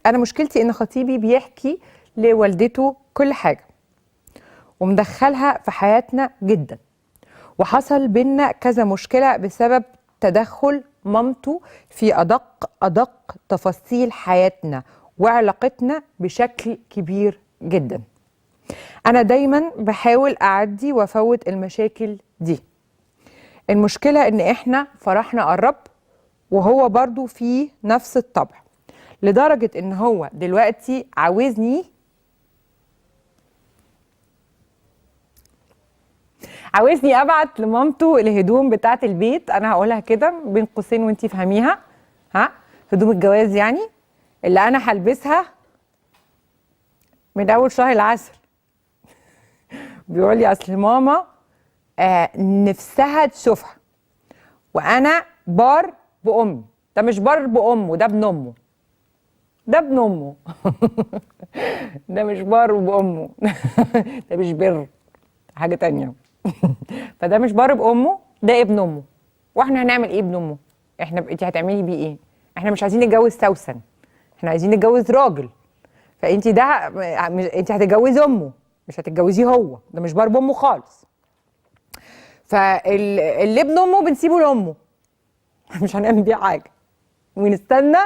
انا مشكلتي ان خطيبي بيحكي لوالدته كل حاجه ومدخلها في حياتنا جدا، وحصل بينا كذا مشكله بسبب تدخل مامته في ادق تفاصيل حياتنا وعلاقتنا بشكل كبير جدا. انا دايما بحاول اعدي وافوت المشاكل دي. المشكله ان احنا فرحنا قرب وهو برضو في نفس الطبع، لدرجة ان هو دلوقتي عاوزني ابعت لمامته الهدوم بتاعت البيت. انا هقولها كده بين قوسين وانتي فهميها، هدوم الجواز يعني، اللي انا هلبسها من اول شهر العسل. بيقول لي اصل ماما نفسها تشوفها، وانا بار بامي. ده مش بار بامه، ده ابن امه، ده ابن امه. ده مش بار بامه. ده مش بر، حاجه تانية. فده مش بار بامه، ده ابن امه. واحنا هنعمل ايه ابن امه؟ انت هتعملي بيه ايه؟ احنا مش عايزين نتجوز سوسن، احنا عايزين نتجوز راجل. فانت ده انت هتتجوزي امه، مش هتتجوزيه هو. ده مش بار بامه خالص. فاللي ابن امه بنسيبه لامه. مش هنعمل بيه حاجه، ونستنى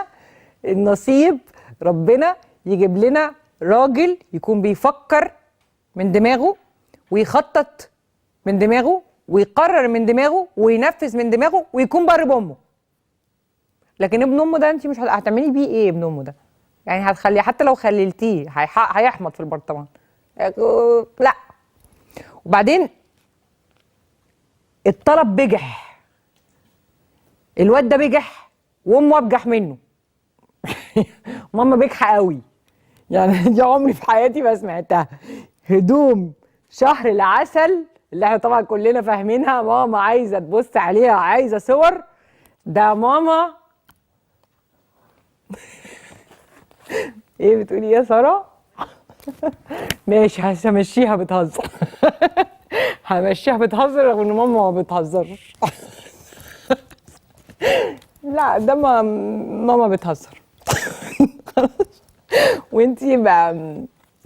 النصيب ربنا يجيب لنا راجل يكون بيفكر من دماغه ويخطط من دماغه ويقرر من دماغه وينفذ من دماغه ويكون بر بامه. لكن ابن امه ده انت مش هتعملي بيه ايه؟ ابن امه ده يعني هتخليه، حتى لو خللتيه هيحمض في البرطمان. لا. وبعدين الطلب بجح، الواد ده بجح وامه ابجح منه. ماما بجحة قوي يعني. دي عمري في حياتي ما سمعتها. هدوم شهر العسل اللي احنا طبعا كلنا فاهمينها، ماما عايزه تبص عليها، عايزه صور. ده ماما. ايه بتقولي يا ساره؟ ماشي همشيها بتهزر. همشيها بتهزر رغم ان ماما ما بتهزرش. لا ده ماما بتهزر. وانتي بقى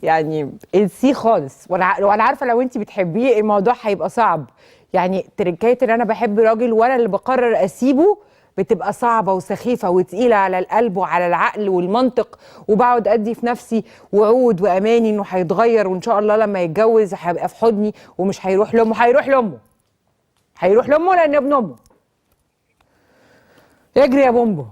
يعني انسيه خالص. وانا عارفه لو انتي بتحبيه الموضوع هيبقى صعب. يعني تركايه ان انا بحب راجل وانا اللي بقرر اسيبه بتبقى صعبه وسخيفه وتقيله على القلب وعلى العقل والمنطق، وبقعد ادي في نفسي وعود واماني انه هيتغير وان شاء الله لما يتجوز هيبقى في حضني ومش هيروح لامه. هيروح لامه لان ابن امه. اجري يا بومبو.